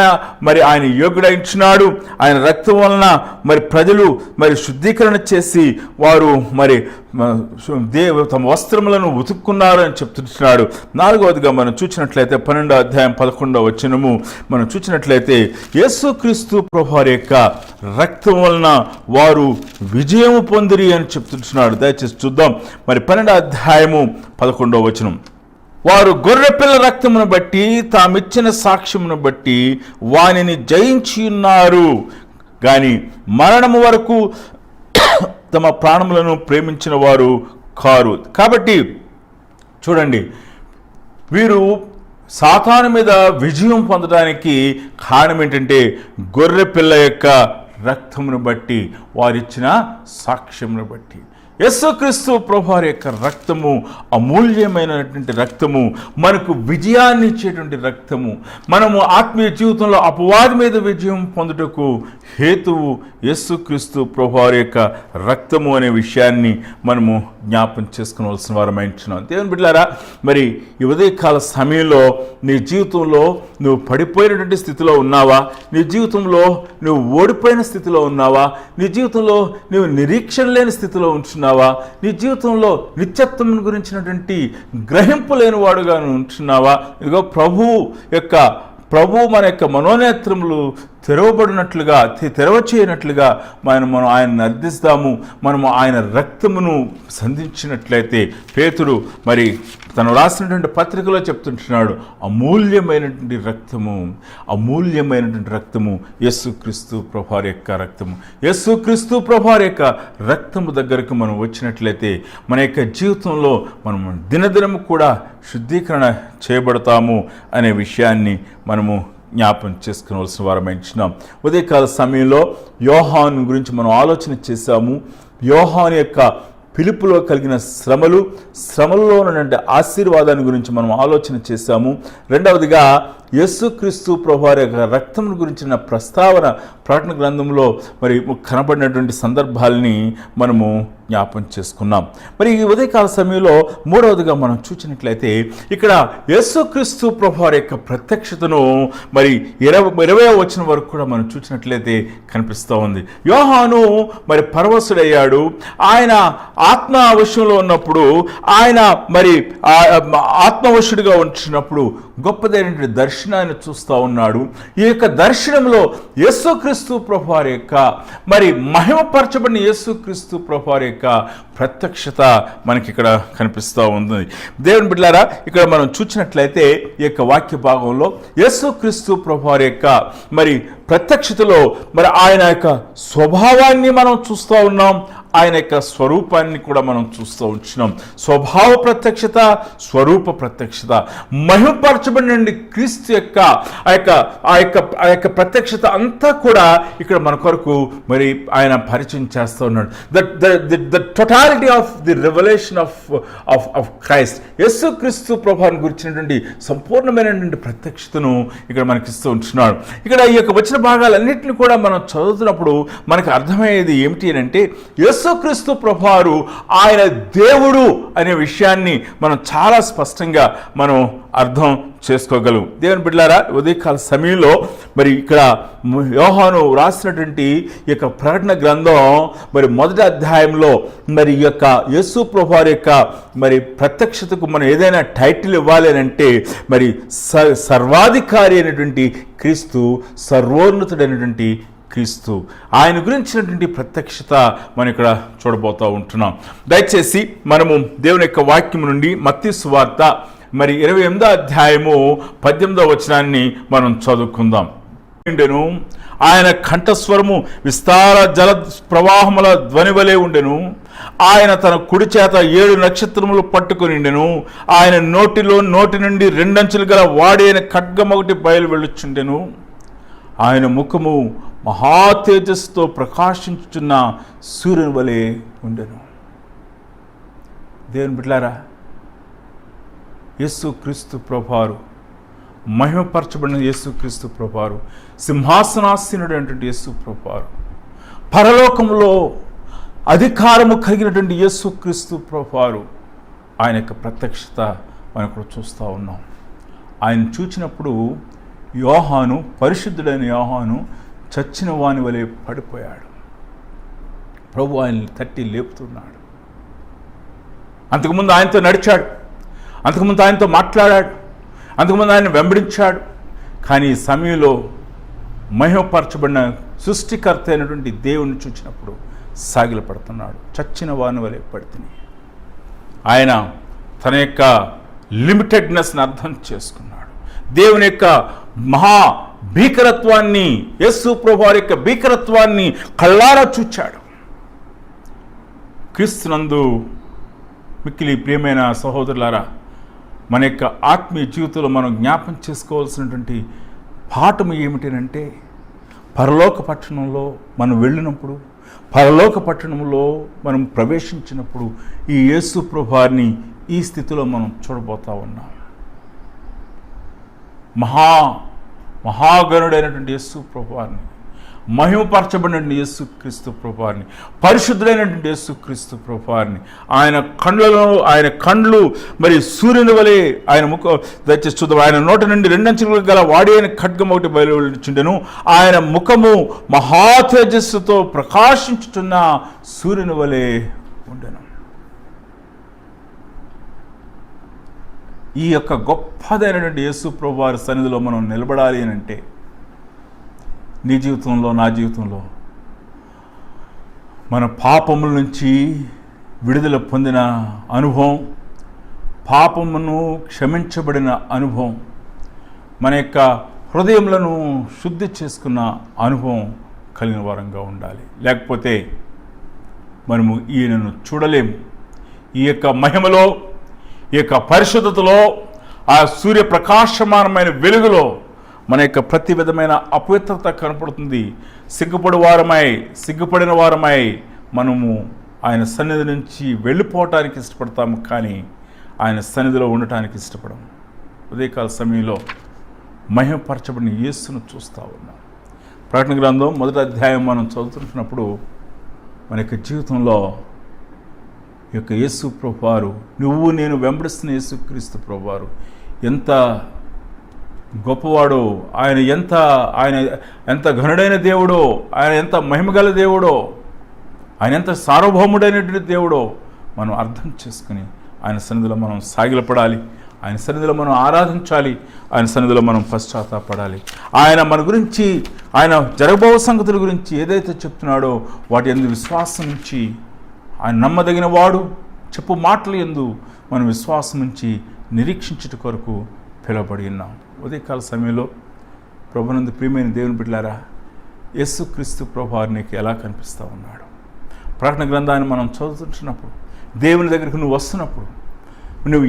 మరి ఆయన యోగ్యుడైంచున్నాడు. ఆయన రక్తం వలన మరి ప్రజలు మరి శుద్ధీకరణ చేసి వారు మరి తమ వస్త్రములను ఉతుక్కున్నారు అని చెప్తున్నాడు. 4వదిగా మనం చూసినట్లయితే 12వ అధ్యాయం 11వ వచనము మనం చూసినట్లయితే యేసుక్రీస్తు ప్రభువారి యొక్క రక్తం వలన వారు విజయము పొందిరి అని చెప్తున్నాడు. దయచేసి చూద్దాం. మరి 12వ అధ్యాయము 11వ వచనం, వారు గొర్రెపిల్ల రక్తమును బట్టి తామిచ్చిన సాక్ష్యమును బట్టి వానిని జయించి ఉన్నారు గాని మరణము వరకు తమ ప్రాణములను ప్రేమించిన వారు కారు. కాబట్టి చూడండి, వీరు సాతాను మీద విజయం పొందడానికి కారణం ఏంటంటే గొర్రెపిల్ల యొక్క రక్తమును బట్టి, వారిచ్చిన సాక్ష్యమును బట్టి. యేసుక్రీస్తు ప్రభువారి యొక్క రక్తము అమూల్యమైనటువంటి రక్తము, మనకు విజయాన్ని ఇచ్చేటువంటి రక్తము. మనము ఆత్మీయ జీవితంలో అపవాది మీద విజయం పొందుటకు హేతువు యేసుక్రీస్తు ప్రభువారి యొక్క రక్తము అనే విషయాన్ని మనము జ్ఞాపం చేసుకునవలసిన వారమైంటున్నాం. దేవుని బిడ్డలారా, మరి ఈ ఉదయకాల సమయంలో నీ జీవితంలో నువ్వు పడిపోయినటువంటి స్థితిలో ఉన్నావా? నీ జీవితంలో నువ్వు ఓడిపోయిన స్థితిలో ఉన్నావా? నీ జీవితంలో నువ్వు నిరీక్షణ లేని స్థితిలో ఉంటున్నావా? నీ జీవితంలో నిత్యత్వం గురించినటువంటి గ్రహింపు లేని వాడుగా ఉంటున్నావా? ఇదిగో ప్రభు మన యొక్క మనోనేత్రములు తెరవబడినట్లుగా, తెరవచేయనట్లుగా మనం ఆయనను అర్థిస్తాము. మనము ఆయన రక్తమును సంధించినట్లయితే, పేతురు మరి తను రాసినటువంటి పత్రికలో చెప్తుంటున్నాడు, అమూల్యమైనటువంటి రక్తము యేసుక్రీస్తు ప్రభువారి యొక్క రక్తము. యేసుక్రీస్తు ప్రభువారి యొక్క రక్తము దగ్గరకు మనం వచ్చినట్లయితే మన యొక్క జీవితంలో మనం దినదినము కూడా శుద్ధీకరణ చేయబడతాము అనే విషయాన్ని మనము జ్ఞాపం చేసుకునవలసిన వారమైంటున్నాం. ఉదయకాల సమయంలో యోహాను గురించి మనం ఆలోచన చేశాము. యోహాను యొక్క పిలుపులో కలిగిన శ్రమలలో ఉన్నటువంటి ఆశీర్వాదాన్ని గురించి మనం ఆలోచన చేశాము. రెండవదిగా యేసుక్రీస్తు ప్రభువారి యొక్క రక్తం గురించిన ప్రస్తావన ప్రకటన గ్రంథంలో మరి కనబడినటువంటి సందర్భాలని మనము జ్ఞాపం చేసుకున్నాం. మరి ఈ ఉదయకాల సమయంలో 3వదిగా మనం చూసినట్లయితే ఇక్కడ యేసుక్రీస్తు ప్రభువారి యొక్క ప్రత్యక్షతను మరి 20వ వచనం వరకు కూడా మనం చూసినట్లయితే కనిపిస్తూ ఉంది. యోహాను మరి పరవశుడయ్యాడు. ఆయన ఆత్మవశంలో ఉన్నప్పుడు, ఆయన మరి ఆత్మవశుడిగా ఉంటున్నప్పుడు గొప్పదైనటువంటి దర్శనాన్ని చూస్తూ ఉన్నాడు. ఈ యొక్క దర్శనంలో యేసుక్రీస్తు ప్రభువారి యొక్క మరి మహిమపరచబడిన యేసుక్రీస్తు ప్రభువారి యొక్క ప్రత్యక్షత మనకి ఇక్కడ కనిపిస్తూ ఉంది. దేవుని బిడ్డలారా, ఇక్కడ మనం చూసినట్లయితే ఈ యొక్క వాక్య భాగంలో యేసుక్రీస్తు ప్రభువారి యొక్క మరి ప్రత్యక్షతలో మరి ఆయన యొక్క స్వభావాన్ని మనం చూస్తూ ఉన్నాం. ఆయన యొక్క స్వరూపాన్ని కూడా మనం చూస్తూ ఉంటున్నాం. స్వభావ ప్రత్యక్షత, స్వరూప ప్రత్యక్షత, మహిమపరచబడిన క్రీస్తు యొక్క ఆ యొక్క ప్రత్యక్షత అంతా కూడా ఇక్కడ మన కొరకు మరి ఆయన పరిచయం చేస్తూ ఉన్నాడు. The totality of the revolution of Christ, యేసుక్రీస్తు ప్రభువుని గురించినటువంటి సంపూర్ణమైనటువంటి ప్రత్యక్షతను ఇక్కడ మనకి ఇస్తూ ఉంటున్నాడు. ఇక్కడ ఈ యొక్క వచ్చిన భాగాలన్నింటినీ కూడా మనం చదువుతున్నప్పుడు మనకు అర్థమయ్యేది ఏమిటి అంటే, యేసుక్రీస్తు ప్రభువారు ఆయన దేవుడు అనే విషయాన్ని మనం చాలా స్పష్టంగా మనం అర్థం చేసుకోగలం. దేవుని బిడ్డలారా, ఉదయకాల సమయంలో మరి ఇక్కడ యోహాను రాసినటువంటి ఈ యొక్క ప్రకటన గ్రంథం మరి 1వ అధ్యాయంలో మరి ఈ యొక్క యేసు ప్రభువారి యొక్క మరి ప్రత్యక్షతకు మనం ఏదైనా టైటిల్ ఇవ్వాలి అని అంటే మరి సర్వాధికారి అయినటువంటి క్రీస్తు, సర్వోన్నతుడైనటువంటి క్రీస్తు. ఆయన గురించినటువంటి ప్రత్యక్షత మనం ఇక్కడ చూడబోతూ ఉంటున్నాం. దయచేసి మనము దేవుని యొక్క వాక్యం నుండి మత్తయి సువార్త 28వ అధ్యాయము 18వ వచనాన్ని మనం చదువుకుందాం. ఆయన కంఠస్వరము విస్తార జల ప్రవాహముల ధ్వని వలె ఉండెను. ఆయన తన కుడి చేత 7 నక్షత్రములు పట్టుకొనిండెను. ఆయన నోటి నుండి 2 అంచులు గల వాడైన ఖడ్గం ఒకటి బయలు వెళ్ళుచుండెను. ఆయన ముఖము మహా తేజస్సుతో ప్రకాశించుచున్న సూర్యుని వలె ఉండెను. దేవుని బిడ్డలారా, యేసు క్రీస్తు ప్రభువారు, మహిమపరచబడిన యేసు క్రీస్తు ప్రభువారు, సింహాసనాసీనుడు అయినటువంటి యేసు ప్రభువారు, పరలోకములో అధికారము కలిగినటువంటి యేసు క్రీస్తు ప్రభువారు, ఆయన యొక్క ప్రత్యక్షత మనం ఇక్కడ చూస్తూ ఉన్నాం. ఆయన చూచినప్పుడు యోహాను, పరిశుద్ధుడైన యోహాను చచ్చిన వాని వలె పడిపోయాడు. ప్రభు ఆయన్ని తట్టి లేపుతున్నాడు. అంతకుముందు ఆయనతో నడిచాడు, అంతకుముందు ఆయనతో మాట్లాడాడు, అంతకుముందు ఆయన వెంబడించాడు. కానీ ఈ సమయంలో మహిమపరచబడిన సృష్టికర్త అయినటువంటి దేవుణ్ణి చూచినప్పుడు సాగిలపడుతున్నాడు. చచ్చిన వాని వలె పడుతుంది. ఆయన తన యొక్క లిమిటెడ్నెస్ని అర్థం చేసుకున్నాడు. దేవుని యొక్క మహా భీకరత్వాన్ని, యేసు ప్రభువారి యొక్క భీకరత్వాన్ని కళ్ళారా చూచాడు. క్రీస్తునందు మిక్కిలి ప్రియమైన సహోదరులారా, మన యొక్క ఆత్మీయ జీవితంలో మనం జ్ఞాపం చేసుకోవాల్సినటువంటి పాఠం ఏమిటంటే, పరలోక పట్టణంలో మనం వెళ్ళినప్పుడు, పరలోక పట్టణంలో మనం ప్రవేశించినప్పుడు ఈ యేసు ప్రభువారిని ఈ స్థితిలో మనం చూడబోతా ఉన్నాం. మహాగణుడైనటువంటి యేసు ప్రభువారిని, మహిమపరచబడినటువంటి యేసు క్రీస్తు ప్రభువారిని, పరిశుద్ధుడైనటువంటి యేసు క్రీస్తు ప్రభువారిని, ఆయన కండ్లు మరి సూర్యుని వలె, ఆయన దయచేసి చూద్దాం. ఆయన నోటి నుండి 2 అంచులు గల వాడి అయిన ఖడ్గం ఒకటి బయలువెళ్ళుచుండెను. ఆయన ముఖము మహా తేజస్సుతో ప్రకాశించుచున్న సూర్యుని వలె ఉండెను. ఈ యొక్క గొప్పదైనటువంటి యేసు ప్రభువారి సన్నిధిలో మనం నిలబడాలి అని అంటే, నీ జీవితంలో, నా జీవితంలో మన పాపముల నుంచి విడుదల పొందిన అనుభవం, పాపమును క్షమించబడిన అనుభవం, మన యొక్క హృదయములను శుద్ధి చేసుకున్న అనుభవం కలిగిన వారంగా ఉండాలి. లేకపోతే మనము ఈయనను చూడలేము. ఈ యొక్క మహిమలో, ఈ యొక్క పరిశుద్ధతలో, ఆ సూర్యప్రకాశమానమైన వెలుగులో మన యొక్క ప్రతి విధమైన అపవిత్రత కనపడుతుంది. సిగ్గుపడిన వారమై మనము ఆయన సన్నిధి నుంచి వెళ్ళిపోవటానికి ఇష్టపడతాము, కానీ ఆయన సన్నిధిలో ఉండటానికి ఇష్టపడము. ఉదయకాల సమయంలో మహిమపరచబడిన యేసును చూస్తూ ఉన్నాం. ప్రకటన గ్రంథం 1వ అధ్యాయం మనం చదువుతున్నప్పుడు మన యొక్క జీవితంలో ఈ యొక్క యేసు ప్రభువారు, నువ్వు నేను వెంబడిస్తున్న యేసు క్రీస్తు ప్రభువారు ఎంత గొప్పవాడో, ఆయన ఎంత ఘనుడైన దేవుడో, ఆయన ఎంత మహిమగల దేవుడో, ఆయన ఎంత సార్వభౌముడైనటువంటి దేవుడో మనం అర్థం చేసుకుని ఆయన సన్నిధిలో మనం సాగిలపడాలి. ఆయన సన్నిధిలో మనం ఆరాధించాలి. ఆయన సన్నిధిలో మనం పశ్చాత్తాపడాలి. ఆయన మన గురించి, ఆయన జరగబో సంగతుల గురించి ఏదైతే చెప్తున్నాడో వాటి యందు విశ్వాసం నుంచి, ఆయన నమ్మదగిన వాడు చెప్పు మాటలు యందు మనం విశ్వాసం నుంచి నిరీక్షించుట కొరకు పిలువబడి ఉన్నాం. ఉదయకాల సమయంలో ప్రభునందు ప్రియమైన దేవుని బిడ్డలారా, యేసుక్రీస్తు ప్రభువారు నీకు ఎలా కనిపిస్తూ ఉన్నాడు? ప్రకటన గ్రంథాన్ని మనం చదువుతున్నప్పుడు, దేవుని దగ్గరికి నువ్వు వస్తున్నప్పుడు, నువ్వు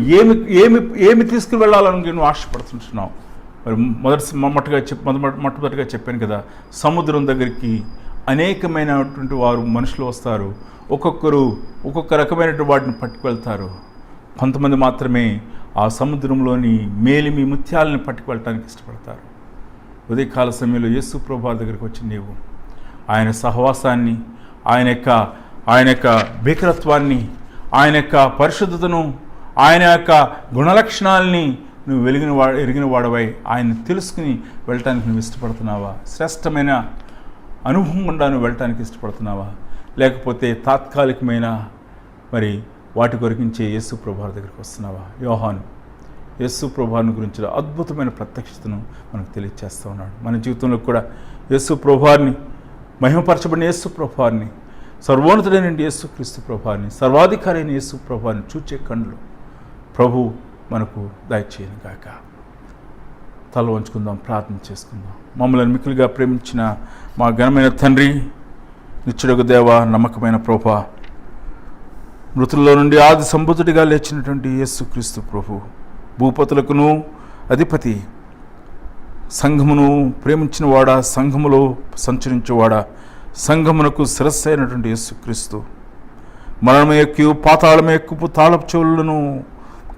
ఏమి తీసుకుని వెళ్ళాలని నువ్వు ఆశపడుతుంటున్నావు? మరి మొట్టమొదటిగా చెప్పాను కదా, సముద్రం దగ్గరికి అనేకమైనటువంటి వారు మనుషులు వస్తారు. ఒక్కొక్క రకమైనటువంటి వాటిని పట్టుకువెళ్తారు. కొంతమంది మాత్రమే ఆ సముద్రంలోని మేలిమి ముత్యాలను పట్టుకువెళ్ళటానికి ఇష్టపడతారు. ఉదయకాల సమయంలో యేసు ప్రభువారి దగ్గరికి వచ్చి నీవు ఆయన సహవాసాన్ని, ఆయన యొక్క భీకరత్వాన్ని, ఆయన యొక్క పరిశుద్ధతను, ఆయన యొక్క గుణలక్షణాలని నువ్వు ఎరిగిన వాడవై ఆయన తెలుసుకుని వెళ్ళటానికి నువ్వు ఇష్టపడుతున్నావా? శ్రేష్టమైన అనుభవం గుండా నువ్వు వెళ్ళటానికి ఇష్టపడుతున్నావా? లేకపోతే తాత్కాలికమైన మరి వాటి కొరికించే యేసు ప్రభువారి దగ్గరికి వస్తున్నావా? యోహాను యేసు ప్రభువారిని గురించి అద్భుతమైన ప్రత్యక్షతను మనకు తెలియజేస్తూ ఉన్నాడు. మన జీవితంలో కూడా యేసు ప్రభువారిని మహిమపరచబడిన యేసు ప్రభువాన్ని, సర్వోన్నతుడైన యేసు క్రీస్తు ప్రభువాన్ని, సర్వాధికారి అయిన యేసు ప్రభువాన్ని చూచే కళ్ళు ప్రభు మనకు దయచేయను గాక. తల వంచుకుందాం, ప్రార్థన చేసుకుందాం. మమ్మల్ని మిక్కులుగా ప్రేమించిన మా ఘనమైన తండ్రి, నిత్యుడగు దేవ, నమ్మకమైన ప్రభువా, మృతుల్లో నుండి ఆది సంబుద్ధుడిగా లేచినటువంటి యేసుక్రీస్తు ప్రభు, భూపతులకును అధిపతి, సంఘమును ప్రేమించినవాడా, సంఘములో సంచరించేవాడా, సంఘమునకు శిరస్సు అయినటువంటి యేసుక్రీస్తు, మరణము ఎక్కు పాతాళము ఎక్కుపు తాళపు చెవులను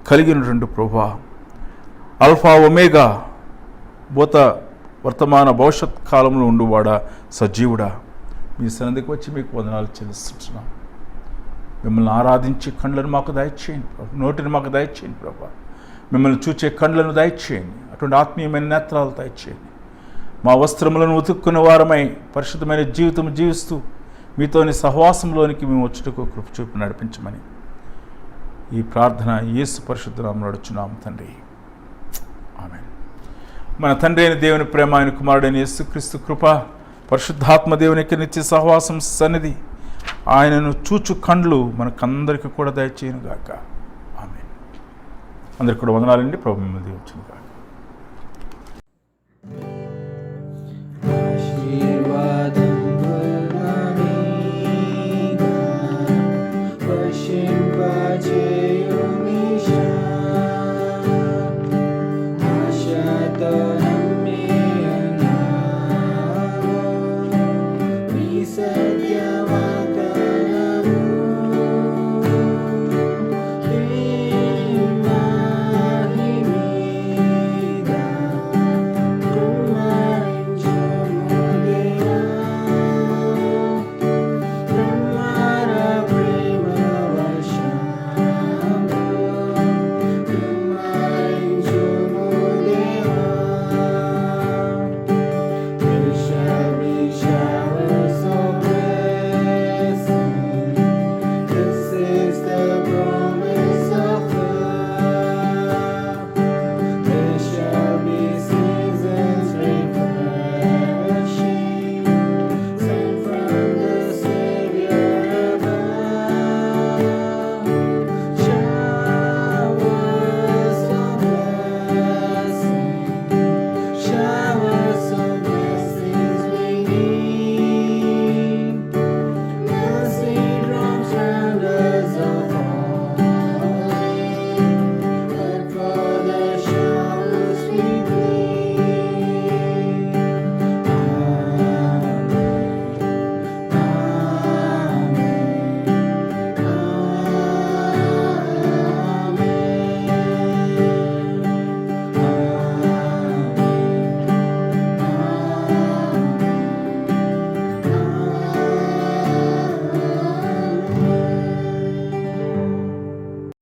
కలిగినటువంటి ప్రభువా, అల్ఫా ఒమేగా, భూత వర్తమాన భవిష్యత్ కాలంలో ఉండువాడా, సజీవుడా, మీ సన్నిధికి వచ్చి మీకు వందనాలు చెల్లిస్తున్నాం. మిమ్మల్ని ఆరాధించే కండ్లను మాకు దయచేయండి ప్రభు, నోటిని మాకు దయచేయండి ప్రభు, మిమ్మల్ని చూచే కండ్లను దయచేయండి, అటువంటి ఆత్మీయమైన నేత్రాలు దయచేయండి. మా వస్త్రములను ఉతుక్కున్న వారమై పరిశుద్ధమైన జీవితం జీవిస్తూ మీతోని సహవాసంలోనికి మేము వచ్చుటకు కృప చూపి నడిపించమని ఈ ప్రార్థన యేసు పరిశుద్ధ నామములో అడుగుచున్నాము తండ్రి, ఆమేన్. మన తండ్రి అయిన దేవుని ప్రేమ, ఆయన కుమారుడైన యేసుక్రీస్తు కృప, పరిశుద్ధాత్మ దేవునికి నిత్య సహవాసం సన్నిధి, ఆయనను చూచు కండ్లు మనకందరికీ కూడా దయచేయను గాక. ఆమేన్. అందరికి కూడా వందనాలండి. ప్రభు మిమ్మల్ని దీవించును గాక. ఆశీర్వాదం